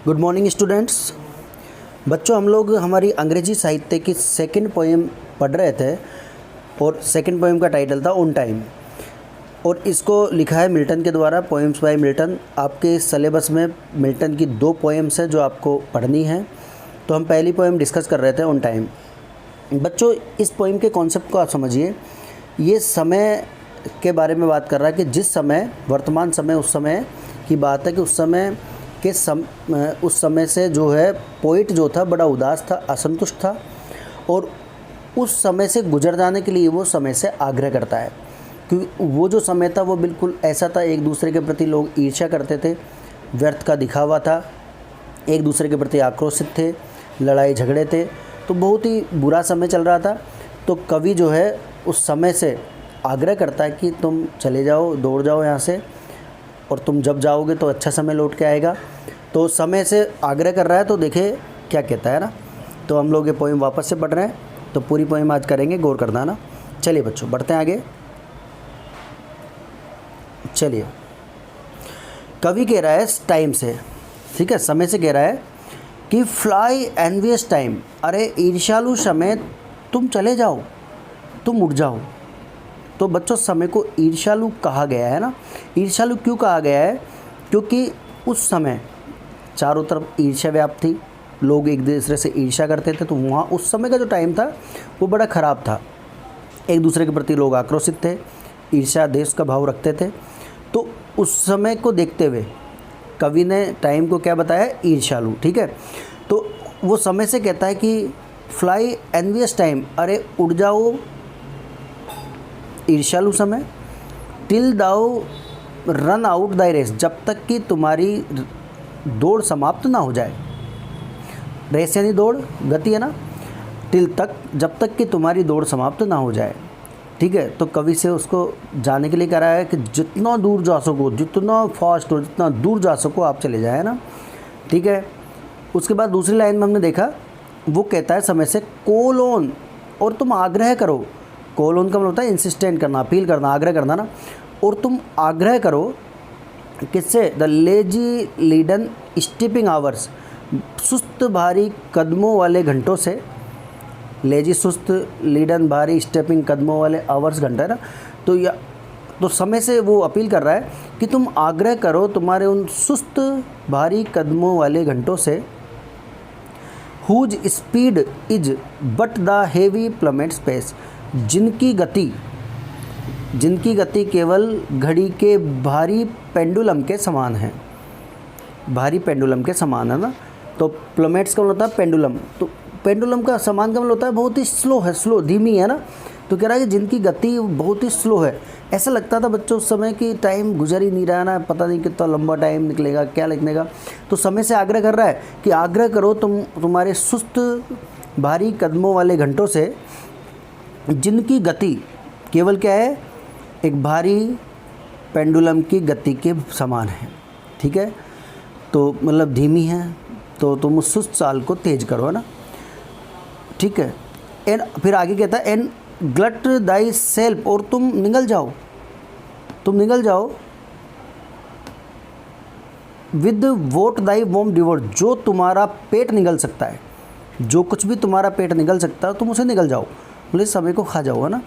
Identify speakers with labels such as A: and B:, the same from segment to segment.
A: Good morning students. बच्चों, हम लोग हमारी अंग्रेजी साहित्य की सेकंड पोएम पढ़ रहे थे और सेकंड पोएम का टाइटल था ऑन टाइम, और इसको लिखा है मिल्टन के द्वारा, पोएम्स बाय मिल्टन। आपके सिलेबस में मिल्टन की 2 पोएम्स हैं जो आपको पढ़नी है। तो हम पहली पोएम डिस्कस कर रहे थे ऑन टाइम। बच्चों, इस पोएम के कॉन्सेप्ट को आप समझिए। ये समय के बारे में बात कर रहा है कि जिस समय, वर्तमान समय, उस समय की बात है कि उस समय से जो है पोइट जो था बड़ा उदास था, असंतुष्ट था, और उस समय से गुजर जाने के लिए वो समय से आग्रह करता है। क्योंकि वो जो समय था वो बिल्कुल ऐसा था, एक दूसरे के प्रति लोग ईर्ष्या करते थे, व्यर्थ का दिखावा था, एक दूसरे के प्रति आक्रोशित थे, लड़ाई झगड़े थे, तो बहुत ही बुरा समय चल रहा था। तो कवि जो है उस समय से आग्रह करता है कि तुम चले जाओ, दौड़ जाओ यहाँ से, और तुम जब जाओगे तो अच्छा समय लौट के आएगा। तो समय से आग्रह कर रहा है, तो देखिए क्या कहता है ना। तो हम लोग ये पोएम वापस से पढ़ रहे हैं, तो पूरी पोएम आज करेंगे, गौर करना ना। चलिए बच्चों, बढ़ते हैं आगे। चलिए, कवि कह रहा है टाइम से, ठीक है, समय से कह रहा है कि फ्लाई एनवियस टाइम, अरे ईर्ष्यालु समय, तुम चले जाओ, तुम उठ जाओ। तो बच्चों, समय को ईर्ष्यालु कहा गया है ना। ईर्ष्यालु क्यों कहा गया है? क्योंकि उस समय चारों तरफ ईर्ष्या व्याप्त थी, लोग एक दूसरे से ईर्ष्या करते थे। तो वहाँ उस समय का जो टाइम था वो बड़ा ख़राब था, एक दूसरे के प्रति लोग आक्रोशित थे, ईर्ष्या देश का भाव रखते थे। तो उस समय को देखते हुए कवि ने टाइम को क्या बताया? ईर्ष्यालु, ठीक है। तो वो समय से कहता है कि फ्लाई एनवियस टाइम, अरे उड़ जाओ ईर्ष्यालु समय, टिल दाओ रन आउट दाई रेस, जब तक कि तुम्हारी दौड़ समाप्त ना हो जाए। रेस यानी दौड़, गति है ना। टिल तक, जब तक कि तुम्हारी दौड़ समाप्त ना हो जाए, ठीक है। तो कवि से उसको जाने के लिए कह रहा है कि जितना दूर जा सको, जितना फास्ट हो, जितना दूर जा सको आप चले जाए ना, ठीक है। उसके बाद दूसरी लाइन में हमने देखा, वो कहता है समय से कॉल ऑन, और तुम आग्रह करो। कॉल ऑन का मतलब होता है इंसिस्टेंट करना, अपील करना, आग्रह करना ना। और तुम आग्रह करो किससे? द लेजी लीडन स्टीपिंग आवर्स, सुस्त भारी कदमों वाले घंटों से। लेजी सुस्त, लीडन भारी, स्टेपिंग कदमों वाले, आवर्स घंटा है ना। तो समय से वो अपील कर रहा है कि तुम आग्रह करो तुम्हारे उन सुस्त भारी कदमों वाले घंटों से, whose speed is but the heavy plummet space, जिनकी गति केवल घड़ी के भारी पेंडुलम के समान है। भारी पेंडुलम के समान है ना। तो प्लमेट्स का मतलब होता है पेंडुलम, तो पेंडुलम का समान का मतलब होता है बहुत ही स्लो है, स्लो, धीमी है ना। तो कह रहा है कि जिनकी गति बहुत ही स्लो है। ऐसा लगता था बच्चों उस समय कि टाइम गुजर ही नहीं रहा ना, पता नहीं कितना लंबा टाइम निकलेगा, क्या निकलेगा। तो समय से आग्रह कर रहा है कि आग्रह करो तुम्हारे सुस्त भारी कदमों वाले घंटों से, जिनकी गति केवल क्या है? एक भारी पेंडुलम की गति के समान है, ठीक है। तो मतलब धीमी है, तो तुम उस सुस्त चाल को तेज करो, है ना, ठीक है। एंड फिर आगे कहता है एंड ग्लट दाई सेल्फ, और तुम निगल जाओ विद वोट दाई वोम डिवोर, जो तुम्हारा पेट निगल सकता है, जो कुछ भी तुम्हारा पेट निगल सकता है तुम उसे निगल जाओ, मतलब समय को खा जाओ, है ना,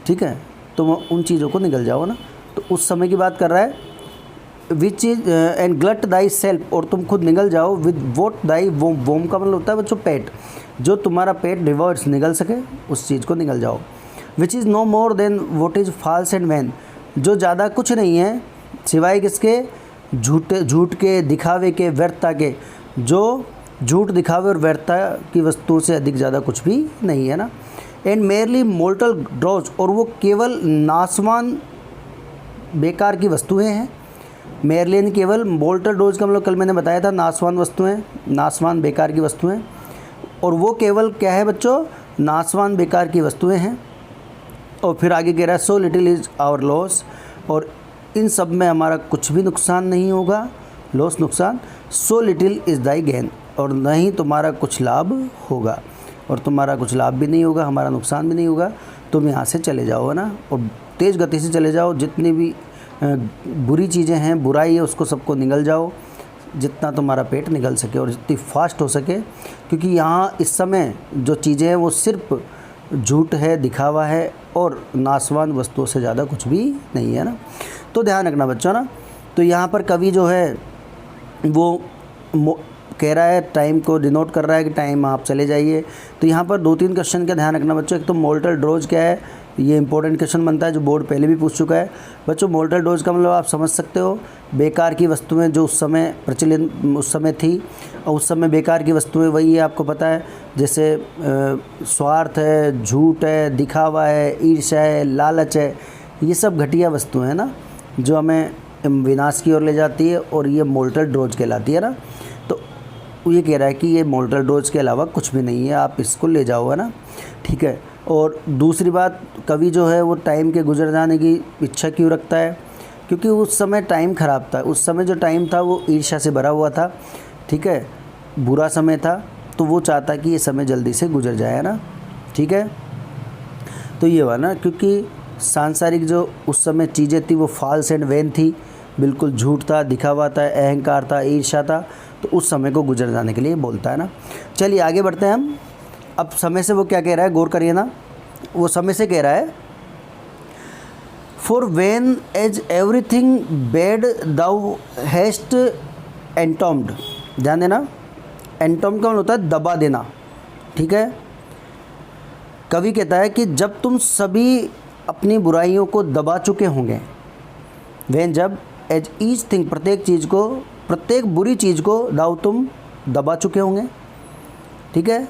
A: ठीक है। तुम उन चीज़ों को निगल जाओ ना। तो उस समय की बात कर रहा है, which is and glut thy self, और तुम खुद निगल जाओ, विद वोट दाई वोम, वोम का मतलब होता है बच्चों पेट, जो तुम्हारा पेट डिवर्स निगल सके उस चीज़ को निगल जाओ। Which is no more than what is false and vain, जो ज़्यादा कुछ नहीं है सिवाय किसके? झूठ के, दिखावे के, व्यर्थता के, जो झूठ, दिखावे और व्यर्थता की वस्तुओं से अधिक ज़्यादा कुछ भी नहीं है ना। एंड मेरली मोर्टल ड्रॉज, और वो केवल नासवान बेकार की वस्तुएं हैं। मेरली यानी केवल, मोर्टल ड्रॉज का मतलब कल मैंने बताया था नासवान वस्तुएं, नासवान बेकार की वस्तुएं, और वो केवल क्या है बच्चों? नासवान बेकार की वस्तुएं हैं। और फिर आगे कह रहा है so little is our loss, और इन सब में हमारा कुछ भी नुकसान नहीं होगा, लॉस नुकसान। सो लिटिल इज़ दाई गेन, और न ही तुम्हारा कुछ लाभ होगा, और तुम्हारा कुछ लाभ भी नहीं होगा, हमारा नुकसान भी नहीं होगा। तुम यहाँ से चले जाओ, है ना, और तेज़ गति से चले जाओ, जितनी भी बुरी चीज़ें हैं, बुराई है, उसको सबको निगल जाओ, जितना तुम्हारा पेट निकल सके और जितनी फास्ट हो सके, क्योंकि यहाँ इस समय जो चीज़ें हैं वो सिर्फ झूठ है, दिखावा है और नाशवान वस्तुओं से ज़्यादा कुछ भी नहीं है ना। तो ध्यान रखना बच्चों ना। तो यहाँ पर कवि जो है वो कह रहा है, टाइम को डिनोट कर रहा है कि टाइम आप चले जाइए। तो यहाँ पर 2-3 क्वेश्चन का ध्यान रखना बच्चों। एक तो मोर्टल डोज क्या है, ये इंपॉर्टेंट क्वेश्चन बनता है जो बोर्ड पहले भी पूछ चुका है बच्चों। मोर्टल डोज का मतलब आप समझ सकते हो, बेकार की वस्तुएं जो उस समय प्रचलित उस समय थी, और उस समय बेकार की वस्तुएं वही है, आपको पता है, जैसे स्वार्थ है, झूठ है, दिखावा है, ईर्ष्या है, लालच है, ये सब घटिया वस्तुएं हैं ना जो हमें विनाश की ओर ले जाती है, और ये मोर्टल डोज कहलाती है ना। तो ये कह रहा है कि ये मोर्टल डोज के अलावा कुछ भी नहीं है, आप इसको ले जाओ, है ना, ठीक है। और दूसरी बात, कवि जो है वो टाइम के गुजर जाने की इच्छा क्यों रखता है, क्योंकि उस समय टाइम ख़राब था। उस समय जो टाइम था वो ईर्ष्या से भरा हुआ था, ठीक है, बुरा समय था। तो वो चाहता कि ये समय जल्दी से गुजर जाए ना, ठीक है। तो ये हुआ ना, क्योंकि सांसारिक जो उस समय चीज़ें थी वो फॉल्स एंड वैन थी, बिल्कुल झूठ था, दिखावा था, अहंकार था, ईर्ष्या था। तो उस समय को गुजर जाने के लिए बोलता है ना। चलिए आगे बढ़ते हैं हम। अब समय से वो क्या कह रहा है, गौर करिए ना। वो समय से कह रहा है, for when as everything bad thou hast entombed. ध्यान देना, एंटॉम्ड का मतलब होता है दबा देना, ठीक है। कवि कहता है कि जब तुम सभी अपनी बुराइयों को दबा चुके होंगे, वेन जब, एज ईच थिंग प्रत्येक चीज़ को, प्रत्येक बुरी चीज़ को, दाउ तुम दबा चुके होंगे, ठीक है।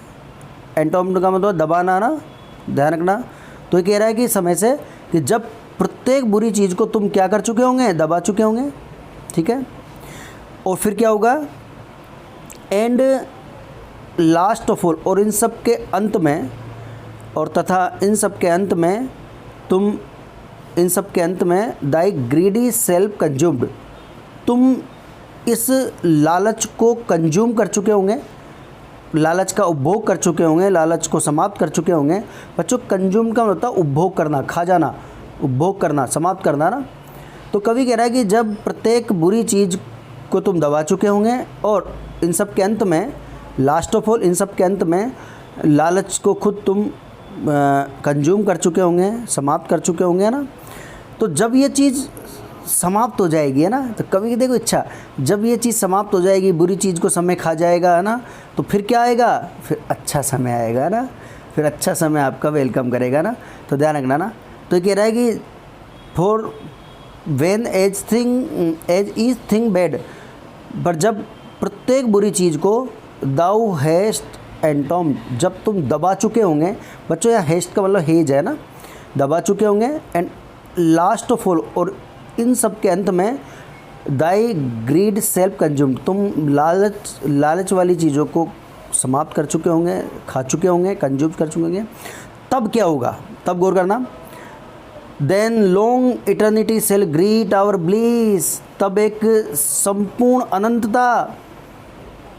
A: एंटॉम्ड का मतलब दबाना ना, ध्यान रखना। तो ये कह रहा है कि समय से कि जब प्रत्येक बुरी चीज़ को तुम क्या कर चुके होंगे, दबा चुके होंगे, ठीक है। और फिर क्या होगा, एंड लास्ट ऑफ ऑल, और इन सब के अंत में, और तथा इन सब के अंत में तुम, इन सब के अंत में दाई ग्रीडी सेल्फ कंज्यूम्ड, तुम इस लालच को कंज्यूम कर चुके होंगे, लालच का उपभोग कर चुके होंगे, लालच को समाप्त कर चुके होंगे। बच्चों कंज्यूम का मतलब उपभोग करना, खा जाना, उपभोग करना, समाप्त करना ना। तो कवि कह रहा है कि जब प्रत्येक बुरी चीज़ को तुम दबा चुके होंगे, और इन सब के अंत में, लास्ट ऑफ ऑल, इन सब के अंत में लालच को खुद तुम कंज्यूम कर चुके होंगे, समाप्त कर चुके होंगे ना। तो जब ये चीज़ समाप्त हो जाएगी, है ना, तो कवि की देखो इच्छा, जब ये चीज़ समाप्त हो जाएगी, बुरी चीज़ को समय खा जाएगा, है ना, तो फिर क्या आएगा, फिर अच्छा समय आएगा ना, फिर अच्छा समय आपका वेलकम करेगा ना। तो ध्यान रखना ना। तो ये कह रहा है कि for when as each thing bad, पर जब प्रत्येक बुरी चीज़ को दाउ हैस्ट एंटॉम, जब तुम दबा चुके होंगे। बच्चों यहाँ हैस्ट का मतलब हेज है ना, दबा चुके होंगे। एंड लास्ट ऑफ ऑल, और इन सब के अंत में दाई ग्रीड सेल्फ कंज्यूम, तुम लालच वाली चीज़ों को समाप्त कर चुके होंगे, खा चुके होंगे, कंज्यूम कर चुके होंगे। तब क्या होगा, तब गौर करना, then long eternity shall greet our bliss, तब एक संपूर्ण अनंतता,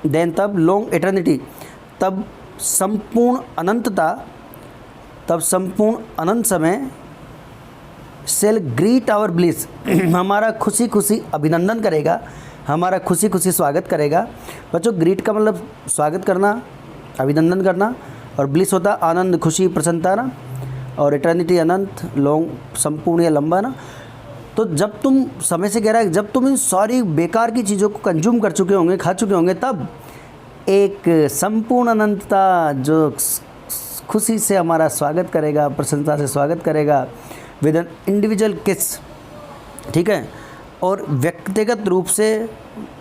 A: देन तब लॉन्ग इटर्निटी, तब संपूर्ण अनंतता, तब संपूर्ण अनंत समय, सेल ग्रीट आवर ब्लिस, हमारा खुशी खुशी अभिनंदन करेगा, हमारा खुशी खुशी स्वागत करेगा। बच्चों ग्रीट का मतलब स्वागत करना, अभिनंदन करना, और ब्लिस होता आनंद, खुशी, प्रसन्नता ना, और इटर्निटी अनंत, लॉन्ग संपूर्ण या लंबा ना। तो जब तुम, समय से कह रहा है जब तुम इन सारी बेकार की चीज़ों को कंज्यूम कर चुके होंगे, खा चुके होंगे, तब एक संपूर्ण अनंतता जो खुशी से हमारा स्वागत करेगा, प्रसन्नता से स्वागत करेगा, विद एन इंडिविजुअल किस, ठीक है। और व्यक्तिगत रूप से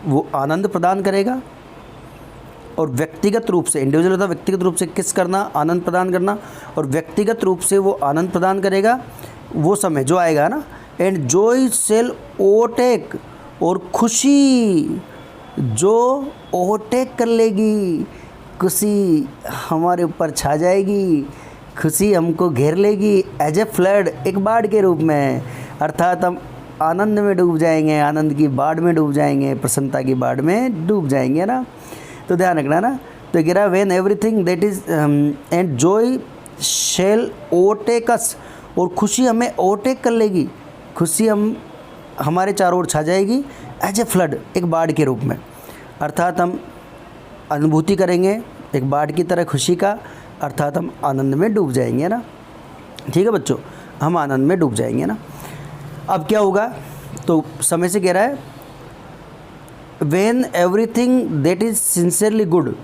A: वो आनंद प्रदान करेगा, और व्यक्तिगत रूप से, इंडिविजुअल होता है व्यक्तिगत रूप से किस करना, आनंद प्रदान करना, और व्यक्तिगत रूप से वो आनंद प्रदान करेगा वो समय जो आएगा ना। एंड जॉय शेल ओवरटेक, और खुशी जो ओवरटेक कर लेगी, खुशी हमारे ऊपर छा जाएगी, खुशी हमको घेर लेगी, एज ए फ्लड, एक बाढ़ के रूप में। अर्थात हम आनंद में डूब जाएंगे, आनंद की बाढ़ में डूब जाएंगे, प्रसन्नता की बाढ़ में डूब जाएंगे ना। तो ध्यान रखना ना। तो कह रहा है when everything that is and joy shall overtake us, और खुशी हमें ओवरटेक कर लेगी, खुशी हमारे चारों ओर छा जाएगी, एज ए फ्लड, एक बाढ़ के रूप में। अर्थात हम अनुभूति करेंगे एक बाढ़ की तरह खुशी का, अर्थात हम आनंद में डूब जाएंगे ना। ठीक है बच्चों, हम आनंद में डूब जाएंगे ना। अब क्या होगा, तो समय से कह रहा है when everything that is sincerely good,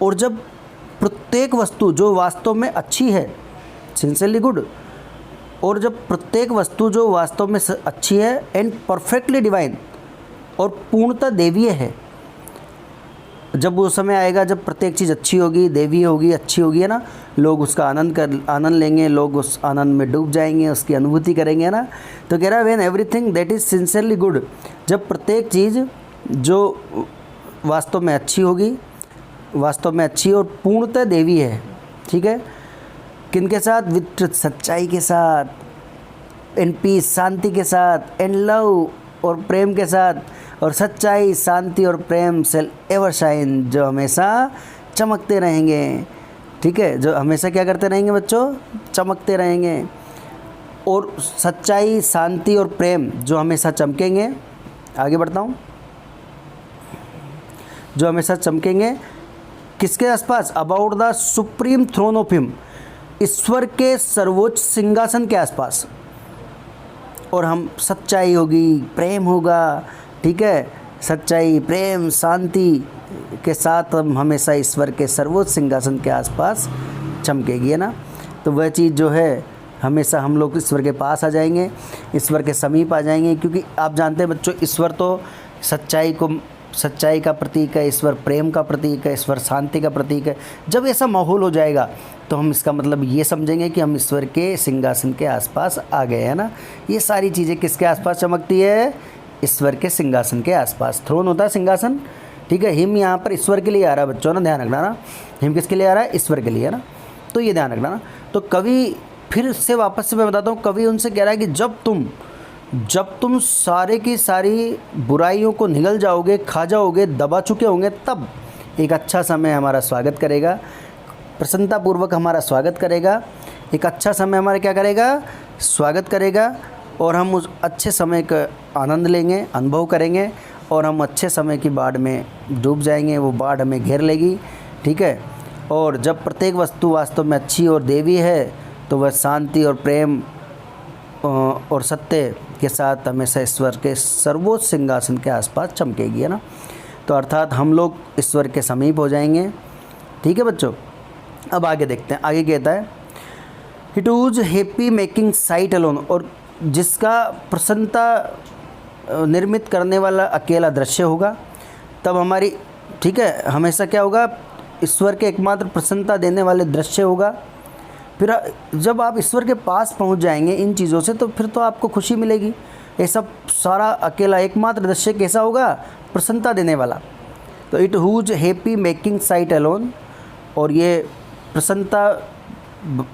A: और जब प्रत्येक वस्तु जो वास्तव में अच्छी है, सिंसियरली गुड, और जब प्रत्येक वस्तु जो वास्तव में अच्छी है, एंड परफेक्टली डिवाइन, और पूर्णतः देवीय है, जब वो समय आएगा जब प्रत्येक चीज़ अच्छी होगी, देवीय होगी, अच्छी होगी, है ना, लोग उसका आनंद लेंगे, लोग उस आनंद में डूब जाएंगे, उसकी अनुभूति करेंगे, है ना। तो कह रहा है when everything that is sincerely good, जब प्रत्येक चीज़ जो वास्तव में अच्छी होगी, वास्तव में अच्छी और पूर्णतः देवी है। ठीक है, किनके साथ, विद सच्चाई के साथ, एंड पीस, शांति के साथ, एंड लव, और प्रेम के साथ, और सच्चाई, शांति और प्रेम सेल एवर शाइन, जो हमेशा चमकते रहेंगे। ठीक है, जो हमेशा क्या करते रहेंगे बच्चों, चमकते रहेंगे, और सच्चाई, शांति और प्रेम जो हमेशा चमकेंगे। आगे बढ़ता हूँ, जो हमेशा चमकेंगे किसके आसपास, about the supreme throne of him, ईश्वर के सर्वोच्च सिंहासन के आसपास। और हम सच्चाई होगी, प्रेम होगा, ठीक है, सच्चाई, प्रेम, शांति के साथ हम हमेशा ईश्वर के सर्वोच्च सिंहासन के आसपास चमकेगी, है ना। तो वह चीज़ जो है हमेशा हम लोग ईश्वर के पास आ जाएंगे, ईश्वर के समीप आ जाएंगे, क्योंकि आप जानते हैं बच्चों, ईश्वर तो सच्चाई का प्रतीक है, ईश्वर प्रेम का प्रतीक है, ईश्वर शांति का प्रतीक है। जब ऐसा माहौल हो जाएगा तो हम इसका मतलब ये समझेंगे कि हम ईश्वर के सिंहासन के आसपास आ गए, है ना। ये सारी चीज़ें किसके आसपास चमकती है, ईश्वर के सिंहासन के आसपास। थ्रोन होता है सिंहासन, ठीक है। हिम यहाँ पर ईश्वर के लिए आ रहा है बच्चों, ना ध्यान रखना ना, हिम किसके लिए आ रहा है, ईश्वर के लिए, है ना। तो ये ध्यान रखना ना। तो कवि फिर से वापस से मैं बताता हूँ, कवि उनसे कह रहा है कि जब तुम सारे की सारी बुराइयों को निगल जाओगे, खा जाओगे, दबा चुके होंगे, तब एक अच्छा समय हमारा स्वागत करेगा, प्रसन्नतापूर्वक हमारा स्वागत करेगा। एक अच्छा समय हमारा क्या करेगा, स्वागत करेगा, और हम उस अच्छे समय का आनंद लेंगे, अनुभव करेंगे, और हम अच्छे समय की बाढ़ में डूब जाएंगे, वो बाढ़ हमें घेर लेगी, ठीक है। और जब प्रत्येक वस्तु वास्तव में अच्छी और देवी है, तो वह शांति और प्रेम और सत्य के साथ हमेशा ईश्वर के सर्वोच्च सिंहासन के आसपास चमकेगी, है ना। तो अर्थात हम लोग ईश्वर के समीप हो जाएंगे, ठीक है बच्चों। अब आगे देखते हैं, आगे कहता है it was happy making sight alone, और जिसका प्रसन्नता निर्मित करने वाला अकेला दृश्य होगा, तब हमारी, ठीक है, हमेशा क्या होगा, ईश्वर के एकमात्र प्रसन्नता देने वाले दृश्य होगा। फिर जब आप ईश्वर के पास पहुंच जाएंगे इन चीज़ों से, तो फिर तो आपको खुशी मिलेगी। ये सब सारा अकेला एकमात्र दृश्य कैसा होगा, प्रसन्नता देने वाला। तो it whose happy making sight alone, और ये प्रसन्नता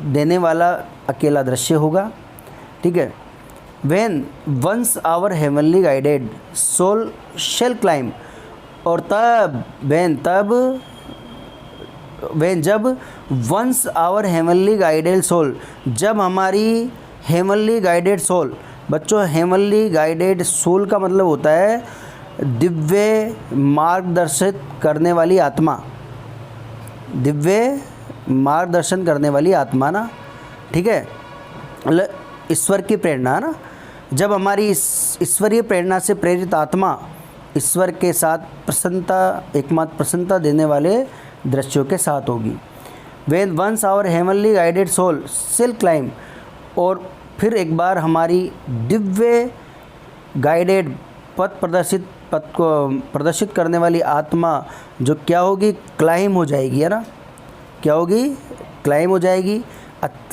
A: देने वाला अकेला दृश्य होगा, ठीक है। When once our heavenly guided soul shall climb, और जब once our heavenly guided soul, जब हमारी हेवनली गाइडेड सोल, बच्चों हेवनली गाइडेड सोल का मतलब होता है दिव्य मार्गदर्शित करने वाली आत्मा, दिव्य मार्गदर्शन करने वाली आत्मा ना, ठीक है, मतलब ईश्वर की प्रेरणा है ना। जब हमारी ईश्वरीय प्रेरणा से प्रेरित आत्मा ईश्वर के साथ प्रसन्नता, एकमात्र प्रसन्नता देने वाले दृश्यों के साथ होगी। When once our heavenly guided soul shall climb, और फिर एक बार हमारी दिव्य गाइडेड पथ को प्रदर्शित करने वाली आत्मा जो क्या होगी, क्लाइम हो जाएगी, है ना। क्या होगी, क्लाइम हो जाएगी।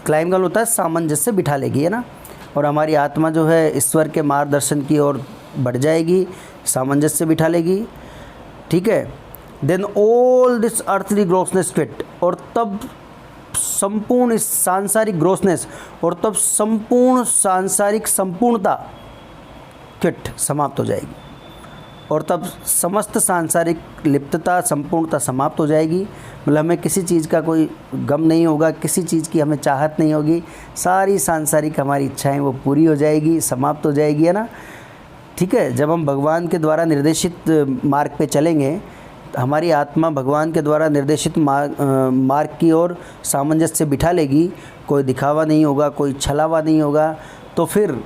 A: क्लाइम का होता है सामंजस्य बिठा लेगी, है ना। और हमारी आत्मा जो है ईश्वर के मार्गदर्शन की ओर बढ़ जाएगी, सामंजस्य बिठा लेगी, ठीक है। Then all this earthly grossness quit, और तब संपूर्ण इस सांसारिक ग्रोसनेस, और तब संपूर्ण सांसारिक संपूर्णता क्विट समाप्त हो जाएगी, और तब समस्त सांसारिक लिप्तता, संपूर्णता समाप्त हो जाएगी। मतलब हमें किसी चीज़ का कोई गम नहीं होगा, किसी चीज़ की हमें चाहत नहीं होगी, सारी सांसारिक हमारी इच्छाएं वो पूरी हो जाएगी, समाप्त हो जाएगी, है ना, ठीक है। जब हम भगवान के द्वारा निर्देशित मार्ग पे चलेंगे, हमारी आत्मा भगवान के द्वारा निर्देशित मार्ग की ओर सामंजस्य बिठा लेगी, कोई दिखावा नहीं होगा, कोई छलावा नहीं होगा, तो फिर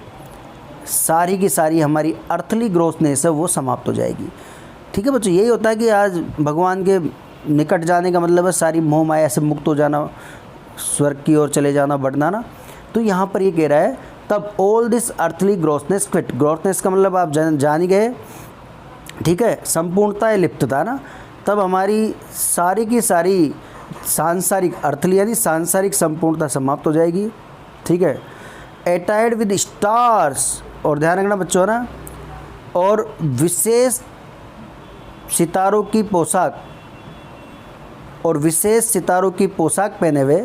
A: सारी की सारी हमारी अर्थली ग्रोथनेस है वो समाप्त हो जाएगी। ठीक है बच्चों, यही होता है कि आज भगवान के निकट जाने का मतलब है सारी मोह माया से मुक्त हो जाना, स्वर्ग की ओर चले जाना, बढ़ना ना। तो यहाँ पर ये कह रहा है तब all this earthly growthness quit. Growthness का मतलब आप जान ही गए, ठीक है, संपूर्णता या लिप्तता ना। तब हमारी सारी की सारी सांसारिक अर्थली यानी सांसारिक संपूर्णता समाप्त हो जाएगी। ठीक है, अटायर्ड विद स्टार्स, और ध्यान रखना बच्चों ना, और विशेष सितारों की पोशाक, और विशेष सितारों की पोशाक पहने हुए,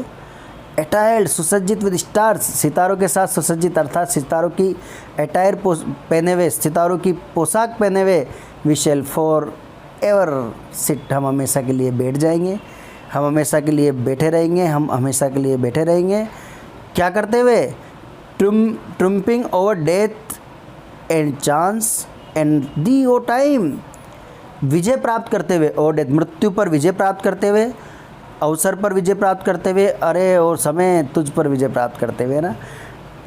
A: अटायर्ड सुसज्जित विद स्टार्स, सितारों के साथ सुसज्जित अर्थात सितारों की अटायर पहने हुए, सितारों की पोशाक पहने हुए, we shall for ever sit, हम हमेशा के लिए बैठ जाएंगे, हम हमेशा के लिए बैठे रहेंगे, हम हमेशा के लिए बैठे रहेंगे। क्या करते हुए? Triumphing over death and chance and thee O time, विजय प्राप्त करते हुए, और डेथ मृत्यु पर विजय प्राप्त करते हुए, अवसर पर विजय प्राप्त करते हुए, अरे और समय तुझ पर विजय प्राप्त करते हुए ना।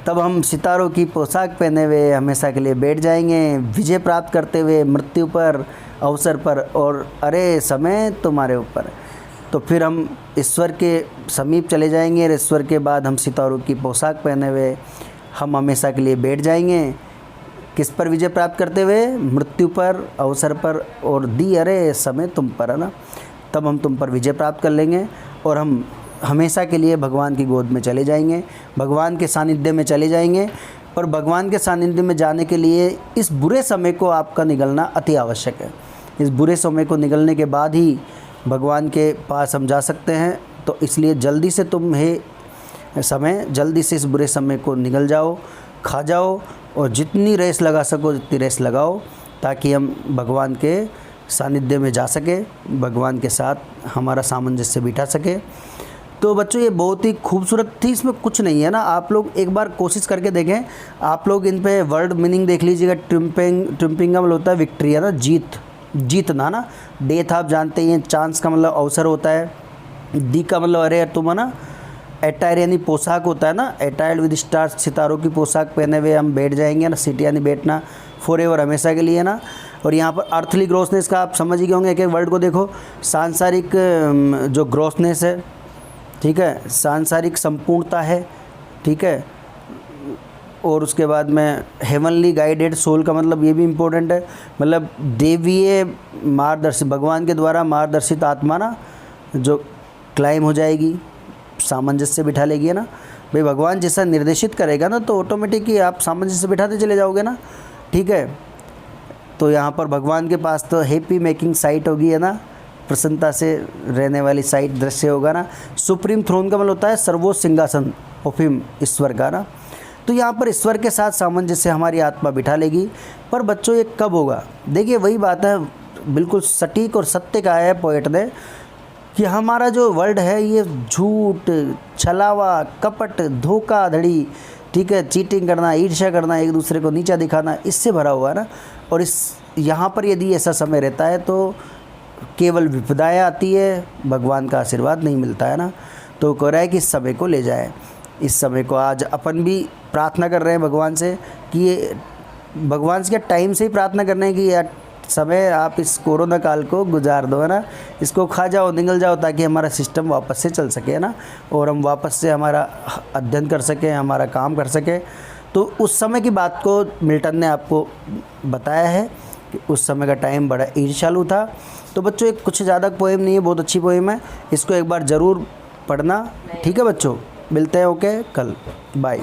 A: तब हम सितारों की पोशाक पहने हुए हमेशा के लिए बैठ जाएंगे, विजय प्राप्त करते हुए मृत्यु पर, अवसर पर, और अरे समय तुम्हारे ऊपर। तो फिर हम ईश्वर के समीप चले जाएंगे, और ईश्वर के बाद हम सितारों की पोशाक पहने हुए हम हमेशा के लिए बैठ जाएंगे। किस पर विजय प्राप्त करते हुए? मृत्यु पर, अवसर पर, और दी अरे समय तुम पर, है ना। तब हम तुम पर विजय प्राप्त कर लेंगे और हम हमेशा के लिए भगवान की गोद में चले जाएंगे, भगवान के सानिध्य में चले जाएंगे। पर भगवान के सानिध्य में जाने के लिए इस बुरे समय को आपका निगलना अति आवश्यक है। इस बुरे समय को निगलने के बाद ही भगवान के पास हम जा सकते हैं। तो इसलिए जल्दी से तुम जल्दी से इस बुरे समय को निगल जाओ, खा जाओ, और जितनी रेस लगा सको जितनी रेस लगाओ, ताकि हम भगवान के सानिध्य में जा सके, भगवान के साथ हमारा सामंजस्य बिठा सके। तो बच्चों ये बहुत ही खूबसूरत थी, इसमें कुछ नहीं है ना। आप लोग एक बार कोशिश करके देखें, आप लोग इन पे वर्ड मीनिंग देख लीजिएगा। ट्रिम्पिंग का मतलब होता है विक्ट्री, है ना, जीतना ना। डेथ आप जानते ही हैं, चांस का मतलब अवसर होता है, दी का मतलब अरे तुम, है ना। अटायर यानी पोशाक होता है ना, अटायर्ड विद स्टार्स, सितारों की पोशाक पहने हुए हम बैठ जाएंगे ना। सिट यानी बैठना, फॉर एवर हमेशा के लिए ना। और यहाँ पर अर्थली ग्रोसनेस का आप समझ ही गए होंगे, एक एक वर्ड को देखो। सांसारिक जो ग्रोसनेस है, ठीक है, सांसारिक संपूर्णता है, ठीक है। और उसके बाद में हेवनली गाइडेड सोल का मतलब ये भी इम्पोर्टेंट है, मतलब देवीय मार्गदर्शित, भगवान के द्वारा मार्गदर्शित आत्मा ना, जो क्लाइम हो जाएगी, सामंजस्य बिठा लेगी, है ना। भाई भगवान जैसा निर्देशित करेगा ना, तो ऑटोमेटिक ही आप सामंजस्य बिठाते चले जाओगे ना, ठीक है। तो यहाँ पर भगवान के पास तो हैप्पी मेकिंग साइट होगी, है ना, प्रसन्नता से रहने वाली साइट, दृश्य होगा ना। सुप्रीम थ्रोन का मतलब होता है सर्वोच्च सिंहासन ऑफ हिम, ईश्वर का ना। तो यहाँ पर ईश्वर के साथ सामंजस्य हमारी आत्मा बिठा लेगी। पर बच्चों ये कब होगा? देखिए वही बात है, बिल्कुल सटीक और सत्य कहा है पोएट ने, कि हमारा जो वर्ल्ड है ये झूठ, छलावा, कपट, धोखाधड़ी, ठीक है, चीटिंग करना, ईर्ष्या करना, एक दूसरे को नीचा दिखाना, इससे भरा हुआ है ना। और यहाँ पर यदि ऐसा समय रहता है तो केवल विपदाएँ आती है, भगवान का आशीर्वाद नहीं मिलता है ना। तो कह रहा है कि इस समय को ले जाए, इस समय को आज अपन भी प्रार्थना कर रहे हैं भगवान से, कि ये भगवान से क्या टाइम से ही प्रार्थना कर रहे हैं कि यार समय आप इस कोरोना काल को गुजार दो, है ना, इसको खा जाओ, निगल जाओ, ताकि हमारा सिस्टम वापस से चल सके, है ना, और हम वापस से हमारा अध्ययन कर सकें, हमारा काम कर सकें। तो उस समय की बात को मिल्टन ने आपको बताया है कि उस समय का टाइम बड़ा ईर्ष्यालु था। तो बच्चों एक कुछ ज़्यादा पोएम नहीं है, बहुत अच्छी पोएम है, इसको एक बार ज़रूर पढ़ना, ठीक है बच्चों। मिलते हैं, ओके, कल, बाय।